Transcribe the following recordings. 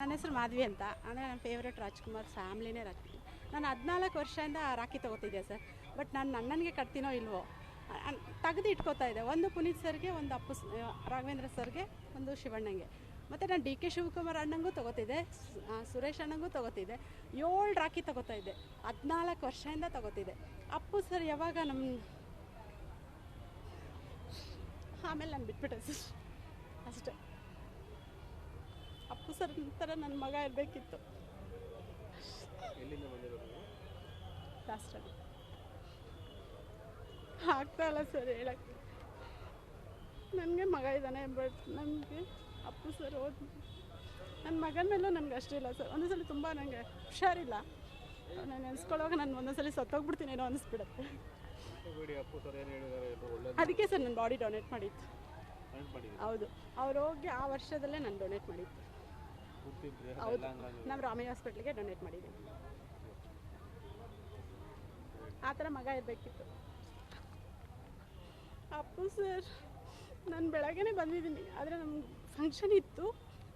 ನನ್ನ ಹೆಸರು ಮಾಧವಿ ಅಂತ. ಅಂದರೆ ನನ್ನ ಫೇವ್ರೇಟ್ ರಾಜ್ಕುಮಾರ್ ಫ್ಯಾಮ್ಲಿನೇ ನಾನು 14 ವರ್ಷದಿಂದ ರಾಖಿ ತೊಗೋತಿದ್ದೆ ಸರ್. ಬಟ್ ನಾನು ಅಣ್ಣನಿಗೆ ಕಟ್ತೀನೋ ಇಲ್ವೋ ತೆಗೆದು ಇಟ್ಕೋತಾ ಇದ್ದೆ. ಒಂದು ಪುನೀತ್ ಸರ್ಗೆ, ಒಂದು ರಾಘವೇಂದ್ರ ಸರ್ಗೆ, ಒಂದು ಶಿವಣ್ಣಂಗೆ. ಮತ್ತು ನಾನು ಡಿ ಕೆ ಶಿವಕುಮಾರ್ ಅಣ್ಣಂಗೂ ತೊಗೋತಿದ್ದೆ, ಸುರೇಶ್ ಅಣ್ಣಂಗೂ ತೊಗೋತಿದ್ದೆ. 7 ರಾಖಿ ತೊಗೋತಾ ಇದ್ದೆ. 14 ವರ್ಷದಿಂದ ತೊಗೋತಿದ್ದೆ. ಅಪ್ಪು ಸರ್ ಯಾವಾಗ ಆಮೇಲೆ ನಾನು ಬಿಟ್ಬಿಟ್ಟೆ ಸರ್, ಅಷ್ಟೇ. ಅಪ್ಪು ಸರ್ ಥರ ನನ್ನ ಮಗ ಇರಬೇಕಿತ್ತು. ಲಾಸ್ಟಲ್ಲಿ ಆಗ್ತಾಯಿಲ್ಲ ಸರ್ ಹೇಳಕ್ಕೆ. ನನಗೆ ಮಗ ಇದ್ದಾನೆ, ಬಟ್ ನನಗೆ ಅಪ್ಪು ಸರ್ ನನ್ನ ಮಗನ ಮೇಲೂ ನನಗೆ ಅಷ್ಟಿಲ್ಲ ಸರ್. ಒಂದೊಂದ್ಸಲ ತುಂಬ ನನಗೆ ಹುಷಾರಿಲ್ಲ. ನಾನು ನೆನೆಸ್ಕೊಳ್ಳೋವಾಗ ನಾನು ಒಂದೊಂದ್ಸಲ ಸತ್ತೋಗ್ಬಿಡ್ತೀನೇನೋ ಅನ್ನಿಸ್ಬಿಡುತ್ತೆ. ಅದಕ್ಕೆ ಸರ್ ನಾನು ಬಾಡಿ ಡೊನೇಟ್ ಮಾಡಿದ್ದು. ಹೌದು, ಅವ್ರು ಹೋಗಿ ಆ ವರ್ಷದಲ್ಲೇ ನಾನು ಡೊನೇಟ್ ಮಾಡಿದ್ದು. ಹೌದು, ನಾವು ರಾಮಯ್ಯ ಹಾಸ್ಪಿಟ್ಲಿಗೆ ಡೊನೇಟ್ ಮಾಡಿದ್ದೀನಿ. ಆ ಥರ ಮಗ ಇರಬೇಕಿತ್ತು. ಅಪ್ಪು ಸರ್, ನಾನು ಬೆಳಗ್ಗೆನೇ ಬಂದಿದ್ದೀನಿ, ಆದರೆ ನಮ್ಗೆ ಫಂಕ್ಷನ್ ಇತ್ತು.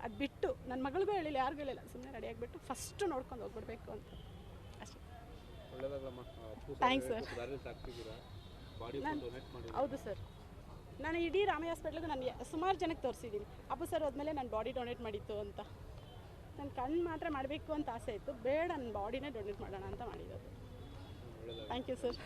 ಅದು ಬಿಟ್ಟು ನನ್ನ ಮಗಳಿಗೂ ಹೇಳಿಲ್ಲ, ಯಾರಿಗೂ ಹೇಳಿಲ್ಲ, ಸುಮ್ಮನೆ ರೆಡಿ ಆಗಿಬಿಟ್ಟು ಫಸ್ಟು ನೋಡ್ಕೊಂಡು ಹೋಗ್ಬಿಡ್ಬೇಕು ಅಂತ ಅಷ್ಟೇ. Thanks sir. ಹೌದು ಸರ್, ನಾನು ಇಡೀ ರಾಮಯ್ಯ ಹಾಸ್ಪಿಟ್ಲಿಗೆ ನಾನು ಸುಮಾರು ಜನಕ್ಕೆ ತೋರಿಸಿದ್ದೀನಿ. ಅಪ್ಪು ಸರ್ ಹೋದ್ಮೇಲೆ ನಾನು ಬಾಡಿ ಡೊನೇಟ್ ಮಾಡಿತ್ತು ಅಂತ. ನನ್ನ ಕಣ್ಣು ಮಾತ್ರ ಮಾಡಬೇಕು ಅಂತ ಆಸೆ ಇತ್ತು, ಬೇಡ ನನ್ನ ಬಾಡಿನೇ ಡೊನೇಟ್ ಮಾಡೋಣ ಅಂತ ಮಾಡಿರೋದು. Thank you sir.